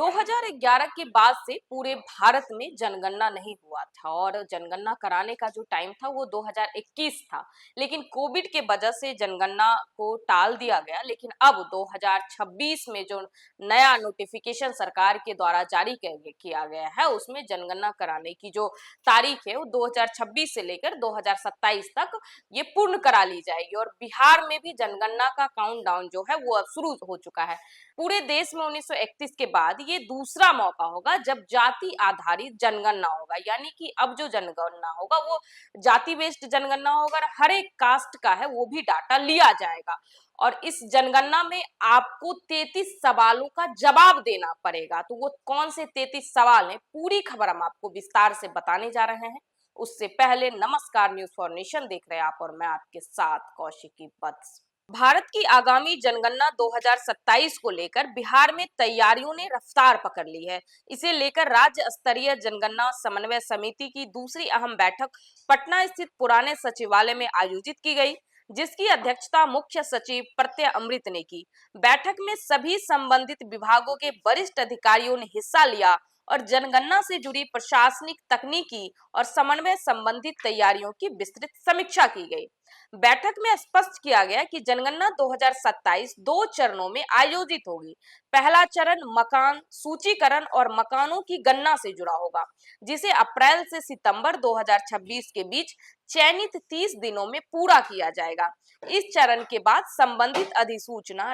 2011 के बाद से पूरे भारत में जनगणना नहीं हुआ था और जनगणना कराने का जो टाइम था वो 2021 था। लेकिन कोविड के वजह से जनगणना को टाल दिया गया। लेकिन अब 2026 में जो नया नोटिफिकेशन सरकार के द्वारा जारी किया गया है उसमें जनगणना कराने की जो तारीख है वो 2026 से लेकर 2027 तक ये पूर्ण करा ली जाएगी। और बिहार में भी जनगणना का काउंटडाउन जो है वो अब शुरू हो चुका है। पूरे देश में 1931 के बाद ये दूसरा मौका होगा जब जाति आधारित जनगणना होगा, यानी कि अब जो जनगणना होगा वो जाति बेस्ड जनगणना होगा और हर एक कास्ट का है वो भी डाटा लिया जाएगा। और इस जनगणना में आपको 33 सवालों का जवाब देना पड़ेगा। तो वो कौन से 33 सवाल हैं, पूरी खबर हम आपको विस्तार से बताने जा रहे हैं। उससे पहले नमस्कार, न्यूज फॉर नेशन देख रहे हैं आप और मैं आपके साथ कौशिकी वत्स। भारत की आगामी जनगणना 2027 को लेकर बिहार में तैयारियों ने रफ्तार पकड़ ली है। इसे लेकर राज्य स्तरीय जनगणना समन्वय समिति की दूसरी अहम बैठक पटना स्थित पुराने सचिवालय में आयोजित की गई, जिसकी अध्यक्षता मुख्य सचिव प्रत्यय अमृत ने की। बैठक में सभी संबंधित विभागों के वरिष्ठ अधिकारियों ने हिस्सा लिया और जनगणना से जुड़ी प्रशासनिक, तकनीकी और समन्वय संबंधित तैयारियों की विस्तृत समीक्षा की गई। बैठक में स्पष्ट किया गया कि जनगणना 2027 दो चरणों में आयोजित होगी। पहला चरण मकान सूचीकरण और मकानों की गणना से जुड़ा होगा, जिसे अप्रैल से सितंबर 2026 के बीच चयनित 30 दिनों में पूरा किया जाएगा। इस चरण के बाद संबंधित अधिसूचना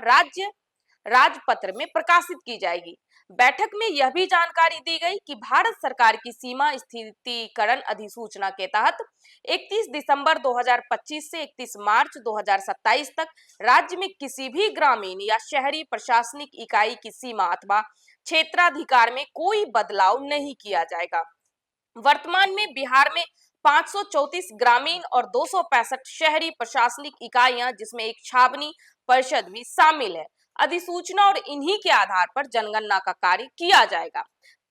राजपत्र में प्रकाशित की जाएगी। बैठक में यह भी जानकारी दी गई कि भारत सरकार की सीमा स्थिरीकरण अधिसूचना के तहत 31 दिसंबर 2025 से 31 मार्च 2027 तक राज्य में किसी भी ग्रामीण या शहरी प्रशासनिक इकाई की सीमा अथवा क्षेत्राधिकार में कोई बदलाव नहीं किया जाएगा। वर्तमान में बिहार में 534 ग्रामीण और 265 शहरी प्रशासनिक इकाइयां, जिसमें एक छावनी परिषद भी शामिल है। अधिसूचना और इन्हीं के आधार पर जनगणना का कार्य किया जाएगा।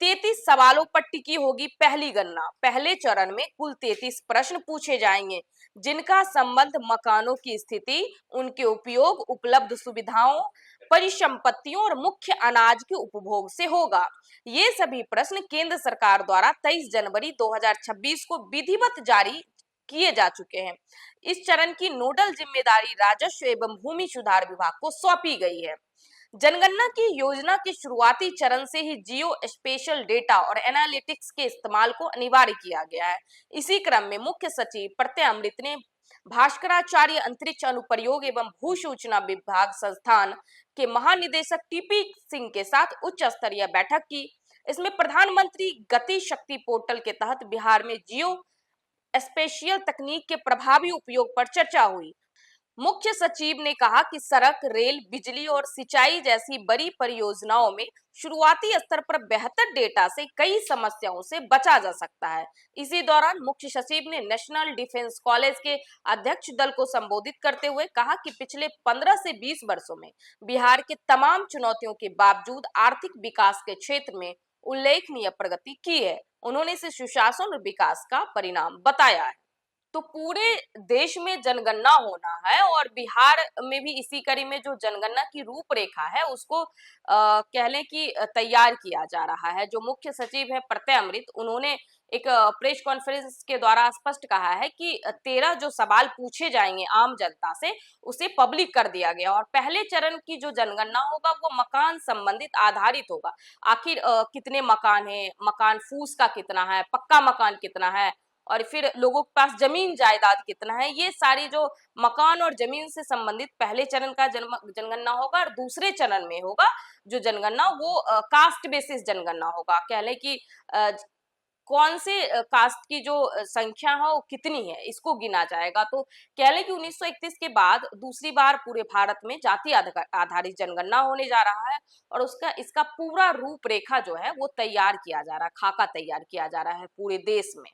33 सवालों पर टिकी होगी पहली गणना। पहले चरण में कुल 33 प्रश्न पूछे जाएंगे, जिनका संबंध मकानों की स्थिति, उनके उपयोग, उपलब्ध सुविधाओं, परिसंपत्तियों और मुख्य अनाज के उपभोग से होगा। ये सभी प्रश्न केंद्र सरकार द्वारा 23 जनवरी 2026 को विधिवत जारी किए जा चुके हैं। इस चरण की नोडल जिम्मेदारी राजस्व एवं भूमि सुधार विभाग को सौंपी गई है। जनगणना की योजना के शुरुआती चरण से ही जियो स्पेशल डेटा और एनालिटिक्स के इस्तेमाल को अनिवार्य किया गया है। इसी क्रम में मुख्य सचिव प्रत्यय अमृत ने भास्कराचार्य अंतरिक्ष अनुप्रयोग एवं भू सूचना विभाग संस्थान के महानिदेशक टीपी सिंह के साथ उच्च स्तरीय बैठक की। इसमें प्रधानमंत्री गति शक्ति पोर्टल के तहत बिहार में जियो स्पेशियल तकनीक के प्रभावी उपयोग पर चर्चा हुई। मुख्य सचिव ने कहा कि सड़क, रेल, बिजली और सिंचाई जैसी बड़ी परियोजनाओं में शुरुआती स्तर पर बेहतर डेटा से कई समस्याओं से बचा जा सकता है। इसी दौरान मुख्य सचिव ने नेशनल डिफेंस कॉलेज के अध्यक्ष दल को संबोधित करते हुए कहा कि पिछले 15 से 20 वर्षों में बिहार के तमाम चुनौतियों के बावजूद आर्थिक विकास के क्षेत्र में उल्लेखनीय प्रगति की है। उन्होंने इसे सुशासन और विकास का परिणाम बताया है। तो पूरे देश में जनगणना होना है और बिहार में भी इसी कड़ी में जो जनगणना की रूपरेखा है उसको कह लें कि तैयार किया जा रहा है। जो मुख्य सचिव है प्रत्यय अमृत, उन्होंने एक प्रेस कॉन्फ्रेंस के द्वारा स्पष्ट कहा है कि 13 जो सवाल पूछे जाएंगे आम जनता से उसे पब्लिक कर दिया गया और पहले चरण की जो जनगणना होगा वो मकान संबंधित आधारित होगा। आखिर कितने मकान है, मकान फूस का कितना है, पक्का मकान कितना है और फिर लोगों के पास जमीन जायदाद कितना है, ये सारी जो मकान और जमीन से संबंधित पहले चरण का जनगणना होगा। और दूसरे चरण में होगा जो जनगणना वो कास्ट बेसिस जनगणना होगा। कह लें कि कौन से कास्ट की जो संख्या है वो कितनी है इसको गिना जाएगा। तो कह लें कि 1931 के बाद दूसरी बार पूरे भारत में जाति आधारित जनगणना होने जा रहा है और इसका पूरा रूपरेखा जो है वो तैयार किया जा रहा है, खाका तैयार किया जा रहा है पूरे देश में।